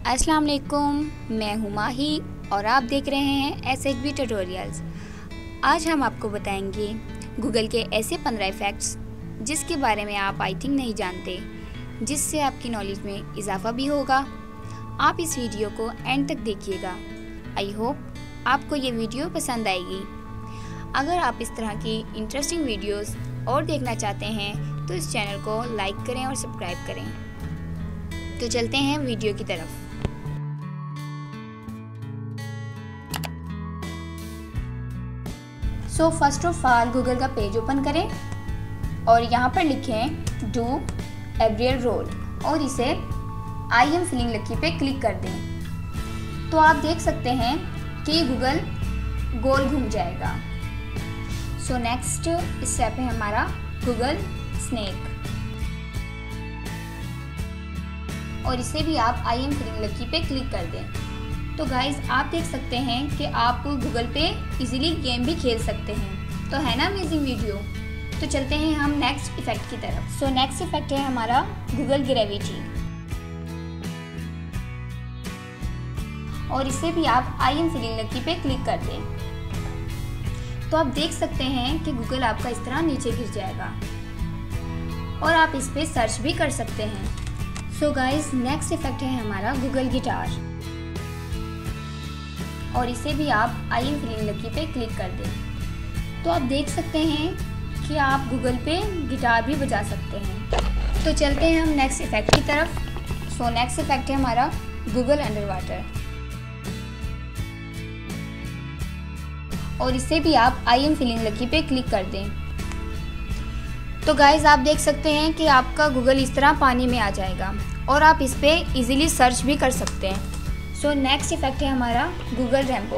अस्सलाम वालेकुम, मैं हूँ माही और आप देख रहे हैं SHB ट्यूटोरियल्स। आज हम आपको बताएंगे गूगल के ऐसे 15 फैक्ट्स जिसके बारे में आप आई थिंक नहीं जानते, जिससे आपकी नॉलेज में इजाफा भी होगा। आप इस वीडियो को एंड तक देखिएगा। आई होप आपको ये वीडियो पसंद आएगी। अगर आप इस तरह की इंटरेस्टिंग वीडियोस और देखना चाहते हैं तो इस चैनल को लाइक करें और सब्सक्राइब करें। तो चलते हैं वीडियो की तरफ। So first of all Google का पेज ओपन करें और यहाँ पर लिखें डू एवरियल रोल और इसे आई एम फिलिंग लकी पे क्लिक कर दें। तो आप देख सकते हैं कि गूगल गोल घूम जाएगा। सो नेक्स्ट स्टेप है हमारा गूगल स्नेक और इसे भी आप आई एम फिलिंग लकी पे क्लिक कर दें। तो गाइज आप देख सकते हैं कि आप गूगल पे इजीली गेम भी खेल सकते हैं। तो है ना अमेजिंग वीडियो। तो चलते हैं हम नेक्स्ट इफेक्ट की तरफ। सो नेक्स्ट इफेक्ट है हमारा गूगल ग्रेविटी और इसे भी आप आई एम फिलिंग लकी पे क्लिक कर दें। तो आप देख सकते हैं कि गूगल आपका इस तरह नीचे गिर जाएगा और आप इस पे सर्च भी कर सकते हैं। सो गाइज नेक्स्ट इफेक्ट है हमारा गूगल गिटार और इसे भी आप आई एम फिलिंग लकी पे क्लिक कर दें। तो आप देख सकते हैं कि आप गूगल पे गिटार भी बजा सकते हैं। तो चलते हैं हम नेक्स्ट इफेक्ट की तरफ। सो नेक्स्ट इफेक्ट है हमारा गूगल अंडर वाटर और इसे भी आप आई एम फिलिंग लकी पे क्लिक कर दें। तो गाइज आप देख सकते हैं कि आपका गूगल इस तरह पानी में आ जाएगा और आप इस पे इजीली सर्च भी कर सकते हैं। सो नेक्स्ट इफेक्ट है हमारा गूगल रेम्बो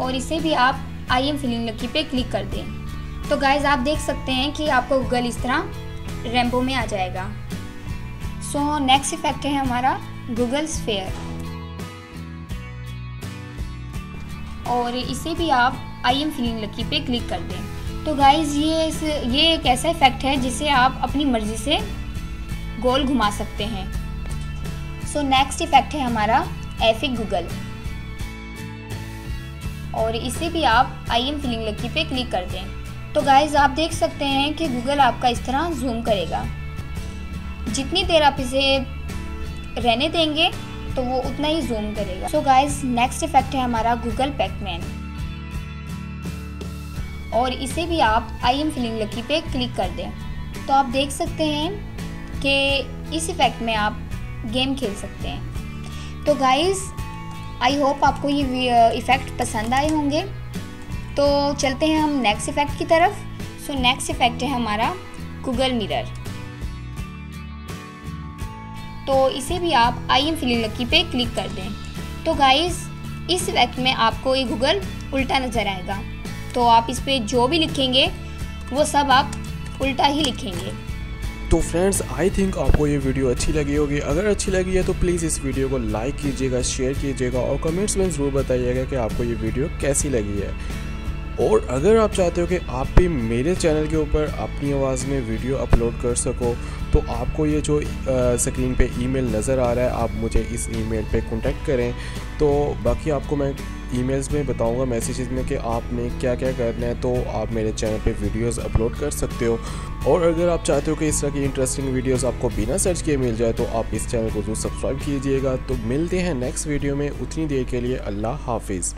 और इसे भी आप आई एम फिलिंग लकी पे क्लिक कर दें। तो गाइज आप देख सकते हैं कि आपको गूगल इस तरह रेम्बो में आ जाएगा। सो नेक्स्ट इफेक्ट है हमारा गूगल स्फीयर और इसे भी आप आई एम फिलिंग लकी पे क्लिक कर दें। तो गाइज ये एक ऐसा इफेक्ट है जिसे आप अपनी मर्जी से गोल घुमा सकते हैं। सो नेक्स्ट इफेक्ट है हमारा एफिक गूगल और इसे भी आप आई एम फिलिंग लकी पे क्लिक कर दें। तो गाइज आप देख सकते हैं कि गूगल आपका इस तरह जूम करेगा। जितनी देर आप इसे रहने देंगे तो वो उतना ही जूम करेगा। सो गाइज नेक्स्ट इफेक्ट है हमारा गूगल पैकमैन और इसे भी आप आई एम फिलिंग लकी पे क्लिक कर दें। तो आप देख सकते हैं कि इस इफेक्ट में आप गेम खेल सकते हैं। तो गाइज आई होप आपको ये इफ़ेक्ट पसंद आए होंगे। तो चलते हैं हम नेक्स्ट इफ़ेक्ट की तरफ। सो नेक्स्ट इफ़ेक्ट है हमारा गूगल मिरर तो इसे भी आप आई एम फिलिंग लकी पे क्लिक कर दें। तो गाइज इस इफ़ेक्ट में आपको ये गूगल उल्टा नज़र आएगा। तो आप इस पर जो भी लिखेंगे वो सब आप उल्टा ही लिखेंगे। तो फ्रेंड्स आई थिंक आपको ये वीडियो अच्छी लगी होगी। अगर अच्छी लगी है तो प्लीज़ इस वीडियो को लाइक कीजिएगा, शेयर कीजिएगा और कमेंट्स में ज़रूर बताइएगा कि आपको ये वीडियो कैसी लगी है। और अगर आप चाहते हो कि आप भी मेरे चैनल के ऊपर अपनी आवाज़ में वीडियो अपलोड कर सको तो आपको ये जो स्क्रीन पे ईमेल नज़र आ रहा है आप मुझे इस ईमेल पे कांटेक्ट करें। तो बाकी आपको मैं ईमेल्स में बताऊंगा, मैसेजेस में कि आपने क्या क्या करना है, तो आप मेरे चैनल पे वीडियोस अपलोड कर सकते हो। और अगर आप चाहते हो कि इस तरह की इंटरेस्टिंग वीडियोस आपको बिना सर्च किए मिल जाए तो आप इस चैनल को ज़रूर सब्सक्राइब कीजिएगा। तो मिलते हैं नेक्स्ट वीडियो में, उतनी देर के लिए अल्लाह हाफिज़।